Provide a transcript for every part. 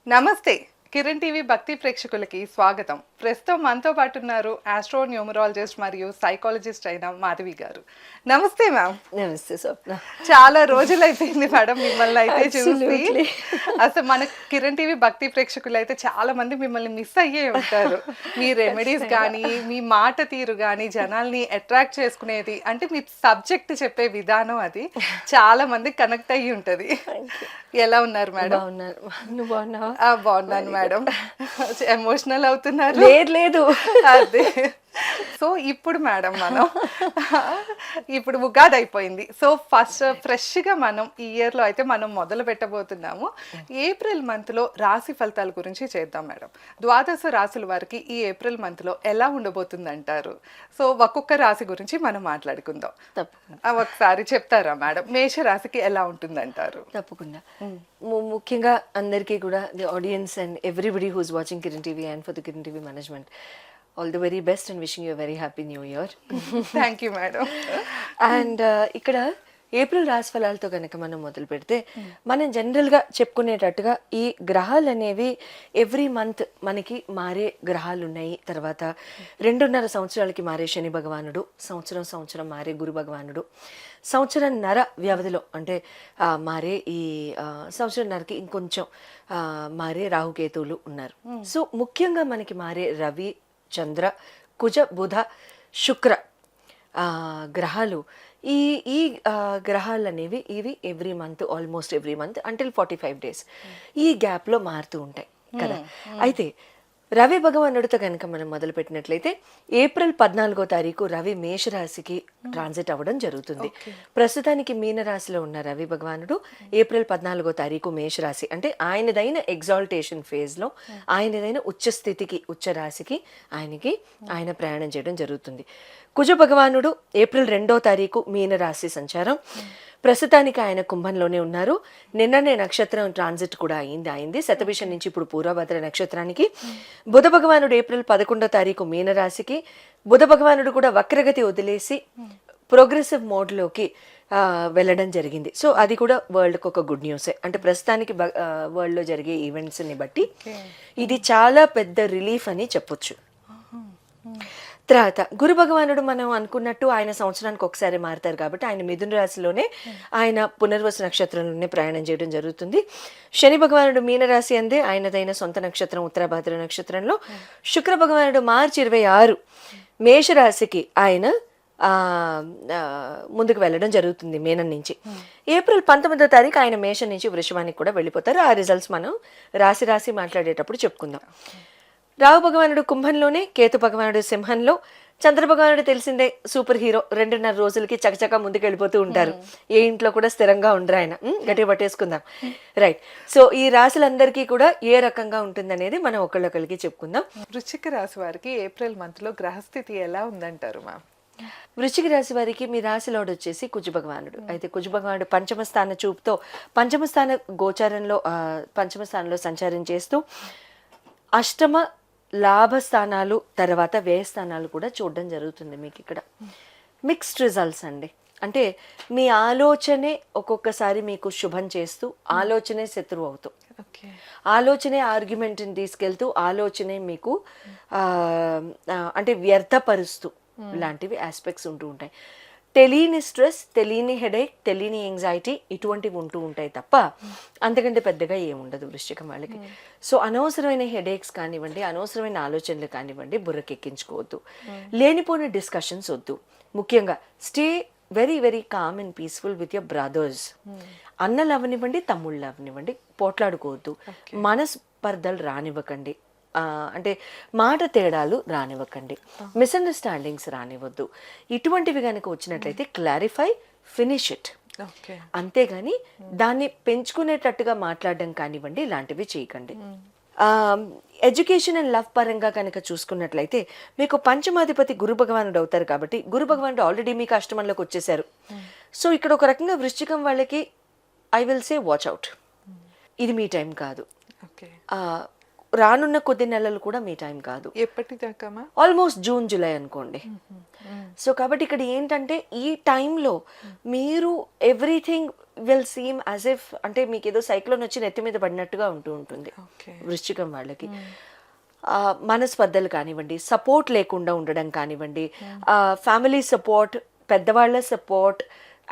నమస్తే. కిరణ్ టీవీ భక్తి ప్రేక్షకులకి స్వాగతం. ప్రస్తుతం మనతో పాటు ఉన్నారు ఆస్ట్రో న్యూమరాలజిస్ట్ మరియు సైకాలజిస్ట్ అయిన మాధవి గారు. నమస్తే మ్యామ్. నమస్తే స్వప్న. చాలా రోజులైపోయింది మేడం మిమ్మల్ని అయితే చూసి. Absolutely. అసలు మన కిరణ్ టీవీ భక్తి ప్రేక్షకులు అయితే చాలా మంది మిమ్మల్ని మిస్ అయ్యే ఉంటారు. మీ రెమెడీస్ కానీ, మీ మాట తీరు కానీ, జనాల్ని అట్రాక్ట్ చేసుకునేది అంటే మీ సబ్జెక్ట్ చెప్పే విధానం అది చాలా మంది కనెక్ట్ అయ్యి ఉంటది. ఎలా ఉన్నారు మేడం? బాగున్నాను. నువ్వు బాగున్నావా? బాగున్నాను మేడం. ఎమోషనల్ అవుతున్నారు. లేదు. అదే. సో ఇప్పుడు మేడం మనం ఇప్పుడు ఉగాది అయిపోయింది. సో ఫస్ట్ ఫ్రెష్గా మనం ఈ ఇయర్లో అయితే మనం మొదలు పెట్టబోతున్నాము. ఏప్రిల్ మంత్లో రాశి ఫలితాల గురించి చేద్దాం మేడం. ద్వాదశ రాశుల వారికి ఈ ఏప్రిల్ మంత్లో ఎలా ఉండబోతుంది అంటారు? సో ఒక్కొక్క రాశి గురించి మనం మాట్లాడుకుందాం. తప్పకుండా. ఒకసారి చెప్తారా మేడం? మేష రాశికి ఎలా ఉంటుందంటారు? తప్పకుండా. ముఖ్యంగా అందరికీ కూడా the audience and everybody who's watching Kiran TV and for the Kiran TV management all the very best and wishing you very happy new year. Thank you madam. And ఇక్కడ ఏప్రిల్ రాశి ఫలాలతో కనుక మనం మొదలు పెడితే మనం జనరల్గా చెప్పుకునేటట్టుగా ఈ గ్రహాలు అనేవి ఎవ్రీ మంత్ మనకి మారే గ్రహాలు ఉన్నాయి. తర్వాత 2.5 సంవత్సరాలకి మారే శని భగవానుడు, సంవత్సరం మారే గురు భగవానుడు, సంవత్సరంన్నర వ్యవధిలో అంటే మారే ఈ సంవత్సరంన్నరకి ఇంకొంచెం మారే రాహుకేతువులు ఉన్నారు. సో ముఖ్యంగా మనకి మారే రవి, చంద్ర, కుజ, బుధ, శుక్ర గ్రహాలు ఈ ఈ గ్రహాలు అనేవి ఇవి every month, almost every month until 45 days ఈ గ్యాప్లో మారుతూ ఉంటాయి కదా. అయితే రవి భగవానుడితో కనుక మనం మొదలు పెట్టినట్లయితే ఏప్రిల్ 14వ తారీఖు రవి మేషరాశికి ట్రాన్సిట్ అవ్వడం జరుగుతుంది. ప్రస్తుతానికి మీనరాశిలో ఉన్న రవి భగవానుడు ఏప్రిల్ 14వ తారీఖు మేషరాశి అంటే ఆయనదైన ఎగ్జాల్టేషన్ ఫేజ్లో, ఆయనదైన ఉచ్చ స్థితికి, ఉచ్చ రాశికి ఆయన ప్రయాణం చేయడం జరుగుతుంది. కుజ భగవానుడు ఏప్రిల్ 2వ తారీఖు మీనరాశి సంచారం. ప్రస్తుతానికి ఆయన కుంభంలోనే ఉన్నారు. నిన్ననే నక్షత్రం ట్రాన్సిట్ కూడా అయింది శతభిషం నుంచి ఇప్పుడు పూర్వభద్ర నక్షత్రానికి. బుధ భగవానుడు ఏప్రిల్ 11వ తారీఖు మీనరాశికి. బుధ భగవానుడు కూడా వక్రగతి వదిలేసి ప్రోగ్రెసివ్ మోడ్లోకి వెళ్ళడం జరిగింది. సో అది కూడా వరల్డ్కి ఒక గుడ్ న్యూసే. అంటే ప్రస్తుతానికి వరల్డ్లో జరిగే ఈవెంట్స్ని బట్టి ఇది చాలా పెద్ద రిలీఫ్ అని చెప్పొచ్చు. తర్వాత గురు భగవానుడు మనం అనుకున్నట్టు ఆయన సంవత్సరానికి ఒకసారి మారుతారు కాబట్టి ఆయన మిథున రాశిలోనే ఆయన పునర్వసు నక్షత్రంలోనే ప్రయాణం చేయడం జరుగుతుంది. శని భగవానుడు మీనరాశి అందే ఆయనదైన సొంత నక్షత్రం ఉత్తరాభాద్ర నక్షత్రంలో. శుక్ర భగవానుడు మార్చి 26 మేషరాశికి ఆయన ముందుకు వెళ్ళడం జరుగుతుంది మీనం నుంచి. ఏప్రిల్ 19వ తారీఖు ఆయన మేషం నుంచి వృషభానికి కూడా వెళ్ళిపోతారు. ఆ రిజల్ట్స్ మనం రాశి మాట్లాడేటప్పుడు చెప్పుకుందాం. రాహు భగవానుడు కుంభంలోనే, కేతు భగవానుడు సింహంలో, చంద్ర భగవానుడు తెలిసిందే సూపర్ హీరో. 2.5 రోజులకి చకచకా ముందుకు వెళ్ళిపోతూ ఉంటారు. ఏ ఇంట్లో కూడా స్థిరంగా ఉండరు ఆయన. గట్టిగా పట్టేసుకుందాం. రైట్. సో ఈ రాశులందరికీ కూడా ఏ రకంగా ఉంటుందనేది మనం ఒకళ్ళొకరికి చెప్పుకుందాం. వృశ్చిక రాశి వారికి ఏప్రిల్ మంత్లో గ్రహస్థితి ఎలా ఉందంటారు మ్యామ్? వృశ్చిక రాశి వారికి మీ రాశిలోడు వచ్చేసి కుజ భగవానుడు. అయితే కుజ భగవానుడు పంచమ స్థాన చూపుతో పంచమ స్థానంలో సంచారం చేస్తూ అష్టమ లాభ స్థానాలు తర్వాత వ్యయ స్థానాలు కూడా చూడడం జరుగుతుంది. మీకు ఇక్కడ మిక్స్డ్ రిజల్ట్స్ అండి. అంటే మీ ఆలోచనే ఒక్కొక్కసారి మీకు శుభం చేస్తూ, ఆలోచనే శత్రువు అవుతూ, ఆలోచనే ఆర్గ్యుమెంట్ని తీసుకెళ్తూ, ఆలోచనే మీకు అంటే వ్యర్థపరుస్తూ లాంటివి ఆస్పెక్ట్స్ ఉంటూ ఉంటాయి. తెలియని స్ట్రెస్, తెలియని హెడేక్, తెలియని యాంగ్జైటీ ఇటువంటివి ఉంటూ ఉంటాయి తప్ప అంతకంటే పెద్దగా ఏముండదు వృశ్చికం వాళ్ళకి. సో అనవసరమైన హెడేక్స్ కానివ్వండి, అనవసరమైన ఆలోచనలు కానివ్వండి బుర్రకెక్కించుకోవద్దు. లేనిపోయిన డిస్కషన్స్ వద్దు. ముఖ్యంగా stay very very calm and peaceful with your brothers. అన్నలు అవనివ్వండి, తమ్ముళ్ళు అవనివ్వండి, పోట్లాడుకోవద్దు. మనస్పర్ధలు రానివ్వకండి. అంటే మాట తేడాలు రానివ్వకండి. మిస్అండర్స్టాండింగ్స్ రానివ్వద్దు. ఇటువంటివి కనుక వచ్చినట్లయితే క్లారిఫై, ఫినిష్ ఇట్. అంతేగాని దాన్ని పెంచుకునేటట్టుగా మాట్లాడడం కానివ్వండి, ఇలాంటివి చేయకండి. ఎడ్యుకేషన్ అండ్ లవ్ పరంగా కనుక చూసుకున్నట్లయితే మీకు పంచమాధిపతి గురు భగవానుడు అవుతారు కాబట్టి గురు భగవానుడు ఆల్రెడీ మీకు అష్టమంలోకి వచ్చేసారు. సో ఇక్కడ ఒక రకంగా వృశ్చికం వాళ్ళకి I will say watch out. ఇది మీ టైం కాదు. రానున్న కొద్ది నెలలు కూడా మీ టైం కాదు. ఎప్పటిదాకా? ఆల్మోస్ట్ జూన్ జూలై అనుకోండి. సో కాబట్టి ఇక్కడ ఏంటంటే ఈ టైంలో మీరు everything will seem as if అంటే మీకు ఏదో సైక్లోన్ వచ్చి నెత్తి మీద పడినట్టుగా ఉంటుంది ఓకే. వృశ్చికం వాళ్ళకి. మనస్పర్ధలు కానివ్వండి, సపోర్ట్ లేకుండా ఉండడం కానివ్వండి, ఫ్యామిలీ సపోర్ట్, పెద్దవాళ్ళ సపోర్ట్,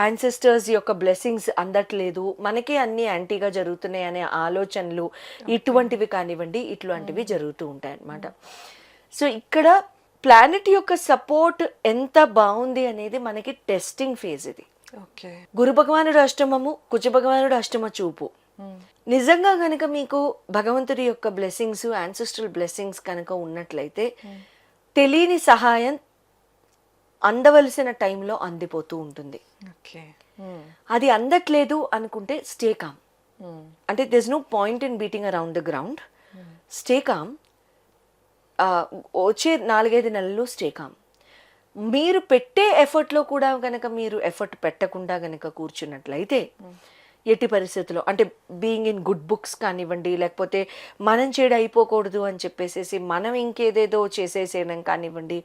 యాన్సెస్టర్స్ యొక్క బ్లెస్సింగ్స్ అందట్లేదు, మనకే అన్ని యాంటీగా జరుగుతున్నాయి అనే ఆలోచనలు ఇటువంటివి కానివ్వండి, ఇట్లాంటివి జరుగుతూ ఉంటాయి అన్నమాట. సో ఇక్కడ ప్లానెట్ యొక్క సపోర్ట్ ఎంత బాగుంది అనేది మనకి టెస్టింగ్ ఫేజ్ ఇది. ఓకే. గురు భగవానుడు అష్టమము, కుజ భగవానుడు అష్టమ చూపు. నిజంగా కనుక మీకు భగవంతుడి యొక్క బ్లెస్సింగ్స్, యాన్సెస్ట్రల్ బ్లెస్సింగ్స్ కనుక ఉన్నట్లయితే తెలియని సహాయం అందవలసిన టైంలో అందిపోతూ ఉంటుంది. ఓకే. అది అందట్లేదు అనుకుంటే స్టే కామ్. అంటే there's no point in beating around the ground. Stay calm. వచ్చే 4-5 నెలలు స్టే కామ్. మీరు పెట్టే ఎఫర్ట్లో కూడా కనుక మీరు ఎఫర్ట్ పెట్టకుండా కనుక కూర్చున్నట్లయితే ఎట్టి పరిస్థితుల్లో అంటే బీయింగ్ ఇన్ గుడ్ బుక్స్ కానివ్వండి, లేకపోతే మనం చెడు అయిపోకూడదు అని చెప్పేసి మనం ఇంకేదేదో చేసేసేయడం కానివ్వండి,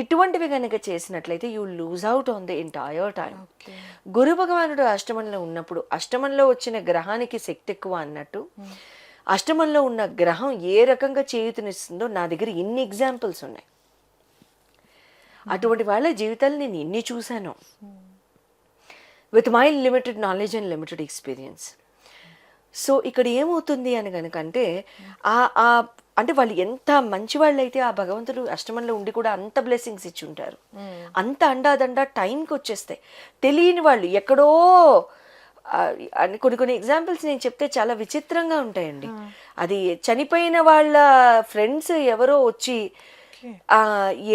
ఇటువంటివి కనుక చేసినట్లయితే you lose out on the entire time. గురు భగవానుడు అష్టమంలో ఉన్నప్పుడు అష్టమంలో వచ్చిన గ్రహానికి శక్తి ఎక్కువ అన్నట్టు అష్టమంలో ఉన్న గ్రహం ఏ రకంగా చేయుతనిస్తుందో నా దగ్గర ఇన్ని ఎగ్జాంపుల్స్ ఉన్నాయి. అటువంటి వాళ్ళ జీవితాలు నేను ఎన్ని చూశాను with my limited knowledge and limited experience. So ఇక్కడ ఏమవుతుంది అని కనుకంటే అంటే వాళ్ళు ఎంత మంచి వాళ్ళు అయితే ఆ భగవంతుడు అష్టమంలో ఉండి కూడా అంత బ్లెస్సింగ్స్ ఇచ్చి ఉంటారు, అంత అండాదండా టైంకి వచ్చేస్తాయి. తెలియని వాళ్ళు ఎక్కడో అని కొన్ని ఎగ్జాంపుల్స్ నేను చెప్తే చాలా విచిత్రంగా ఉంటాయండి. అది చనిపోయిన వాళ్ళ ఫ్రెండ్స్ ఎవరో వచ్చి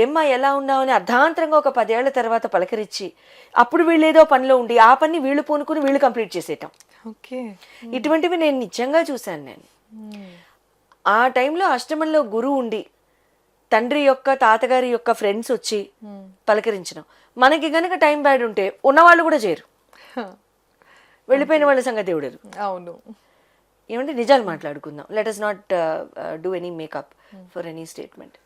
ఏమ్మా ఎలా ఉన్నావు అని అర్ధాంతరంగా ఒక 10 ఏళ్ల తర్వాత పలకరించి అప్పుడు వీళ్ళు ఏదో పనిలో ఉండి ఆ పని వీళ్ళు పూనుకుని వీళ్ళు కంప్లీట్ చేసేయటం. ఇటువంటివి నేను నిజంగా చూశాను. నేను ఆ టైంలో అష్టమంలో గురువు ఉండి తండ్రి యొక్క తాతగారి యొక్క ఫ్రెండ్స్ వచ్చి పలకరించడం. మనకి గనక టైం బ్యాడ్ ఉంటే ఉన్నవాళ్ళు కూడా చేయరు, వెళ్ళిపోయిన వాళ్ళ సంగతి దేవుడరు. అవును. ఏమంటే నిజాలు మాట్లాడుకుందాం. Let us not do any makeup for any statement.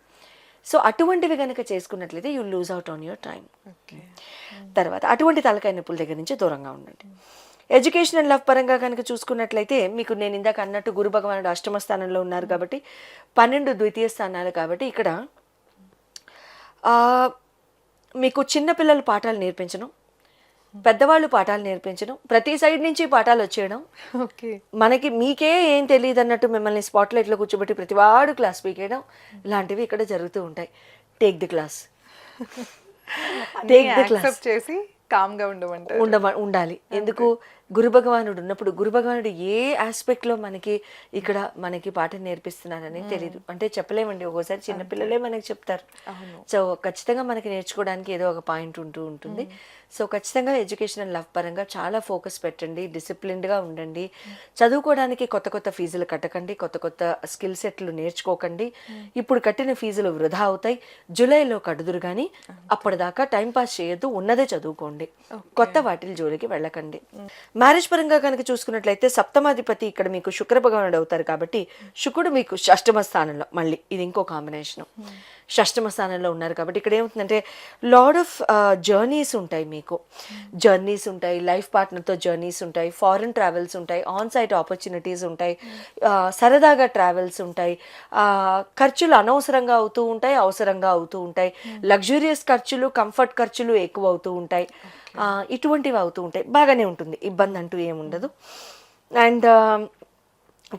So అటువంటివి కనుక చేసుకున్నట్లయితే you lose out on your time. తర్వాత అటువంటి తలకాయ నొప్పుల దగ్గర నుంచి దూరంగా ఉండండి. ఎడ్యుకేషన్ అండ్ లవ్ పరంగా కనుక చూసుకున్నట్లయితే మీకు నేను ఇందాక అన్నట్టు గురు భగవానుడు అష్టమ స్థానంలో ఉన్నారు కాబట్టి 12 ద్వితీయ స్థానాలు కాబట్టి ఇక్కడ మీకు చిన్నపిల్లలు పాఠాలు నేర్పించడం, పెద్దవాళ్ళు పాఠాలు నేర్పించడం, ప్రతి సైడ్ నుంచి పాఠాలు వచ్చేయడం. మనకి మీకే ఏం తెలియదు అన్నట్టు మిమ్మల్ని స్పాట్లైట్లో కూర్చోబెట్టి ప్రతివాడు క్లాస్ పీకేయడం, ఇలాంటివి ఇక్కడ జరుగుతూ ఉంటాయి. Take the class, take the class చేసి కామ్గా ఉండాలి. ఎందుకు? గురు భగవానుడు ఉన్నప్పుడు గురు భగవానుడు ఏ ఆస్పెక్ట్లో మనకి పాఠం నేర్పిస్తున్నారని తెలియదు. అంటే చెప్పలేమండి, ఒక్కోసారి చిన్నపిల్లలే మనకి చెప్తారు. సో ఖచ్చితంగా మనకి నేర్చుకోవడానికి ఏదో ఒక పాయింట్ ఉంటూ ఉంటుంది. సో ఖచ్చితంగా ఎడ్యుకేషన్ అండ్ లవ్ పరంగా చాలా ఫోకస్ పెట్టండి, డిసిప్లిన్డ్గా ఉండండి. చదువుకోవడానికి కొత్త ఫీజులు కట్టకండి, కొత్త స్కిల్ సెట్లు నేర్చుకోకండి. ఇప్పుడు కట్టిన ఫీజులు వృధా అవుతాయి, జూలైలో కడుదురు కానీ అప్పటిదాకా టైంపాస్ చేయొద్దు, ఉన్నదే చదువుకోండి, కొత్త వాటిల జోలికి వెళ్ళకండి. మ్యారేజ్ పరంగా కనుక చూసుకున్నట్లయితే సప్తమాధిపతి ఇక్కడ మీకు శుక్ర భగవానుడు అవుతారు కాబట్టి శుక్రుడు మీకు షష్టమ స్థానంలో, మళ్ళీ ఇది ఇంకో కాంబినేషను, షష్టమ స్థానంలో ఉన్నారు కాబట్టి ఇక్కడ ఏమవుతుందంటే లాడ్ ఆఫ్ జర్నీస్ ఉంటాయి, మీకు జర్నీస్ ఉంటాయి, లైఫ్ పార్ట్నర్తో జర్నీస్ ఉంటాయి, ఫారెన్ ట్రావెల్స్ ఉంటాయి, ఆన్ సైట్ ఆపర్చునిటీస్ ఉంటాయి, సరదాగా ట్రావెల్స్ ఉంటాయి, ఖర్చులు అనవసరంగా అవుతూ ఉంటాయి, అవసరంగా అవుతూ ఉంటాయి, లగ్జూరియస్ ఖర్చులు, కంఫర్ట్ ఖర్చులు ఎక్కువ అవుతూ ఉంటాయి, ఇటువంటివి అవుతూ ఉంటాయి. బాగానే ఉంటుంది, ఇబ్బంది అంటూ ఏముండదు. అండ్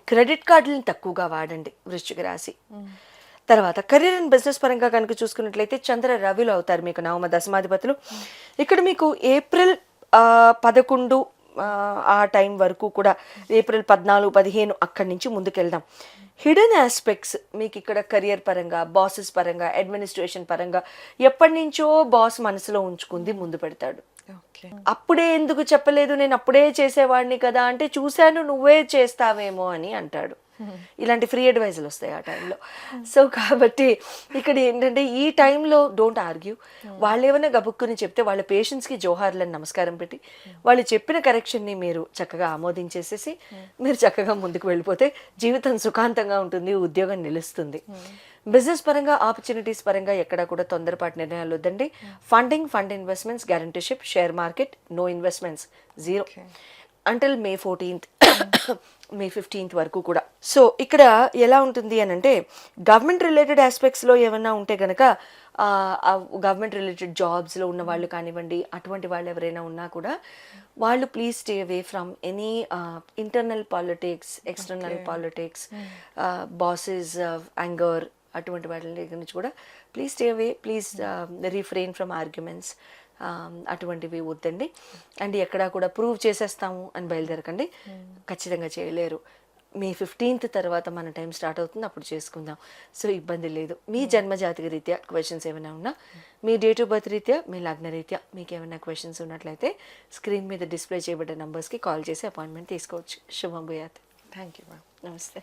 క్రెడిట్ కార్డులను తక్కువగా వాడండి వృశ్చిక రాశి. తర్వాత కెరీర్ అండ్ బిజినెస్ పరంగా కనుక చూసుకున్నట్లయితే చంద్ర రవిలో అవుతారు మీకు నవమ దశమాధిపతులు. ఇక్కడ మీకు ఏప్రిల్ 11 ఆ టైం వరకు కూడా, ఏప్రిల్ 14, 15 అక్కడి నుంచి ముందుకెళ్దాం. హిడెన్ ఆస్పెక్ట్స్ మీకు ఇక్కడ కెరియర్ పరంగా, బాసెస్ పరంగా, అడ్మినిస్ట్రేషన్ పరంగా ఎప్పటి నుంచో బాస్ మనసులో ఉంచుకుంది ముందు పెడతాడు. అప్పుడే ఎందుకు చెప్పలేదు, నేను అప్పుడే చేసేవాడిని కదా అంటే చూశాను నువ్వే చేస్తావేమో అని అంటాడు. ఇలాంటి ఫ్రీ అడ్వైజులు వస్తాయి ఆ టైంలో. సో కాబట్టి ఇక్కడ ఏంటంటే ఈ టైంలో డోంట్ ఆర్గ్యూ. వాళ్ళు ఏమైనా గబుక్కుని చెప్తే వాళ్ళ పేషెంట్స్కి జోహార్లని నమస్కారం పెట్టి వాళ్ళు చెప్పిన కరెక్షన్ని మీరు చక్కగా ఆమోదించేసేసి మీరు చక్కగా ముందుకు వెళ్ళిపోతే జీవితం సుఖాంతంగా ఉంటుంది, ఉద్యోగం నిలుస్తుంది. బిజినెస్ పరంగా ఆపర్చునిటీస్ పరంగా ఎక్కడ కూడా తొందరపాటు నిర్ణయాలు వద్దండి. Fund investments, guaranteeship, share market, no investments, 0 until May 14th May 15th వరకు కూడా. సో ఇక్కడ ఎలా ఉంటుంది అని అంటే గవర్నమెంట్ రిలేటెడ్ ఆస్పెక్ట్స్లో ఏమన్నా ఉంటే కనుక గవర్నమెంట్ రిలేటెడ్ జాబ్స్లో ఉన్న వాళ్ళు కానివ్వండి, అటువంటి వాళ్ళు ఎవరైనా ఉన్నా కూడా వాళ్ళు please stay away from any internal politics, external politics, bosses anger, అటువంటి వాటి దగ్గర నుంచి కూడా please stay away, please refrain from arguments, అటువంటివి వద్దండి. అండ్ ఎక్కడా కూడా ప్రూవ్ చేసేస్తాము అని బయలుదేరకండి, ఖచ్చితంగా చేయలేరు. May 15th తర్వాత మన టైం స్టార్ట్ అవుతుంది, అప్పుడు చేసుకుందాం. సో ఇబ్బంది లేదు. మీ జన్మజాతక రీత్యా క్వశ్చన్స్ ఏమైనా ఉన్నా, మీ డేట్ ఆఫ్ బర్త్ రీత్యా, మీ లగ్న రీత్యా మీకు ఏమైనా క్వశ్చన్స్ ఉన్నట్లయితే స్క్రీన్ మీద డిస్ప్లే చేయబడ్డ నంబర్స్కి కాల్ చేసి అపాయింట్మెంట్ తీసుకోవచ్చు. శుభం భూయాత్. Thank you ma'am. నమస్తే.